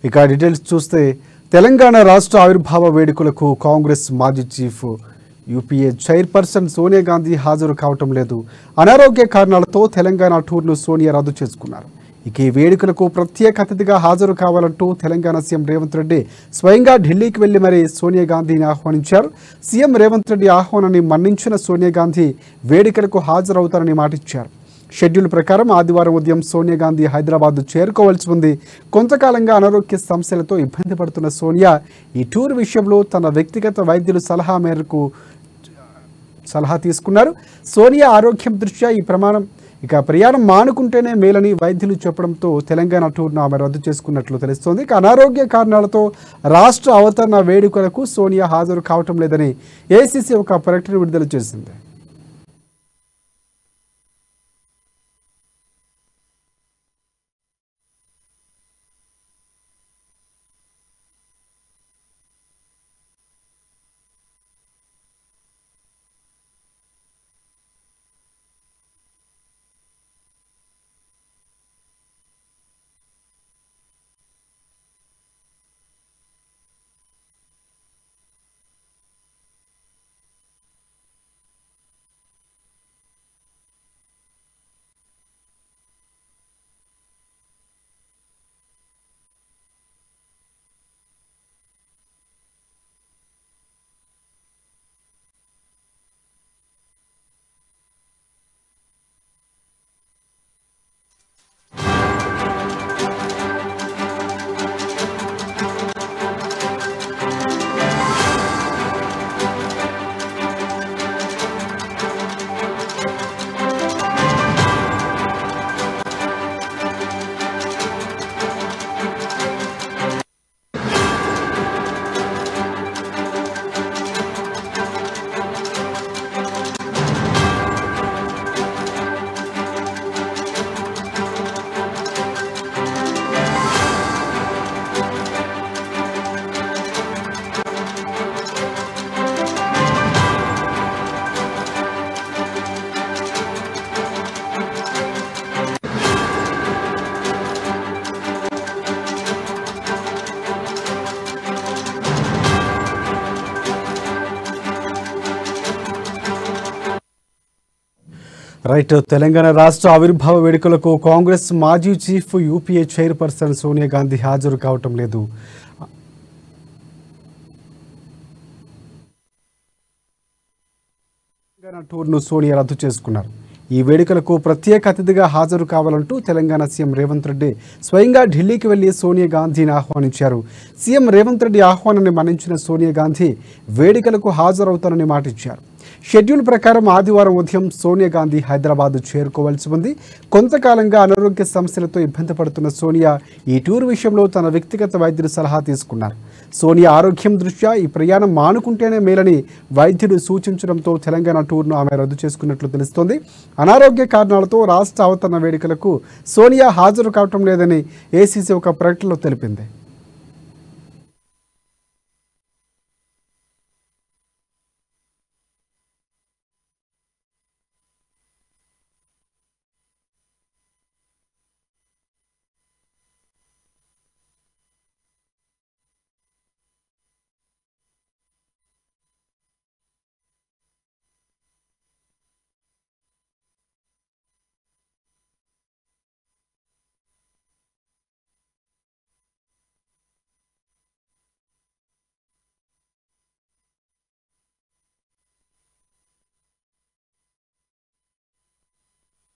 ఇక డీటెయిల్స్ చూస్తే తెలంగాణ రాష్ట్ర ఆవిర్భావ వేడుకలకు కాంగ్రెస్ మాజీ chief UPA chairperson Sonia Gandhi హాజరు కావటం లేదు. అనారోగ్య కారణాలతో తెలంగాణ టూర్ను సోనియా రద్దు చేసుకున్నారు. ఇక ఈ వేడుకలకు ప్రత్యేక అతిథిగా హాజరు కావాలంటూ తెలంగాణ సీఎం రేవంత్ రెడ్డి స్వయంగా ఢిల్లీకి వెళ్లి మరీ సోనియా గాంధీని ఆహ్వానించారు. సీఎం రేవంత్ రెడ్డి ఆహ్వానాన్ని మన్నించిన సోనియా గాంధీ వేడుకలకు హాజరవుతారని మాటిచ్చారు. షెడ్యూల్ ప్రకారం ఆదివారం ఉదయం సోనియా గాంధీ హైదరాబాద్ చేరుకోవాల్సి ఉంది. కొంతకాలంగా అనారోగ్య సమస్యలతో ఇబ్బంది పడుతున్న సోనియా ఈ టూర్ విషయంలో తన వ్యక్తిగత వైద్యుల సలహా మేరకు తీసుకున్నారు. సోనియా ఆరోగ్యం దృష్ట్యా ప్రయాణం మానుకుంటేనే మేలని వైద్యులు చెప్పడంతో తెలంగాణ టూర్ను ఆమె రద్దు చేసుకున్నట్లు తెలుస్తోంది. ఇక అనారోగ్య కారణాలతో రాష్ట్ర అవతరణ వేడుకలకు సోనియా హాజరు కావటం లేదని ఏఐసీసీ ఒక ప్రకటన విడుదల చేసింది. రైట్. తెలంగాణ రాష్ట్ర ఆవిర్భావ వేడుకలకు కాంగ్రెస్ మాజీ chief UPA chairperson Sonia Gandhi హాజరు కావటం లేదు. తెలంగాణ టూర్ను సోనియా రద్దు చేసుకున్నారు. ఈ వేడుకలకు ప్రత్యేక అతిథిగా హాజరు కావాలంటూ తెలంగాణ సీఎం రేవంత్ రెడ్డి స్వయంగా ఢిల్లీకి వెళ్లి సోనియా గాంధీని ఆహ్వానించారు. సీఎం రేవంత్ రెడ్డి ఆహ్వానాన్ని మన్నించిన సోనియా గాంధీ వేడుకలకు హాజరవుతానని మాటిచ్చారు. షెడ్యూల్ ప్రకారం ఆదివారం ఉదయం సోనియా గాంధీ హైదరాబాద్ చేరుకోవాల్సి ఉంది. కొంతకాలంగా అనారోగ్య సమస్యలతో ఇబ్బంది పడుతున్న సోనియా ఈ టూర్ విషయంలో తన వ్యక్తిగత వైద్యుల సలహా తీసుకున్నారు. సోనియా ఆరోగ్యం దృష్ట్యా ఈ ప్రయాణం మానుకుంటేనే మేలని వైద్యుడు సూచించడంతో తెలంగాణ టూర్ను ఆమె రద్దు చేసుకున్నట్లు తెలుస్తోంది. అనారోగ్య కారణాలతో రాష్ట్ర అవతరణ వేడుకలకు సోనియా హాజరు కావటం లేదని ఏఐసీసీ ఒక ప్రకటనలో తెలిపింది.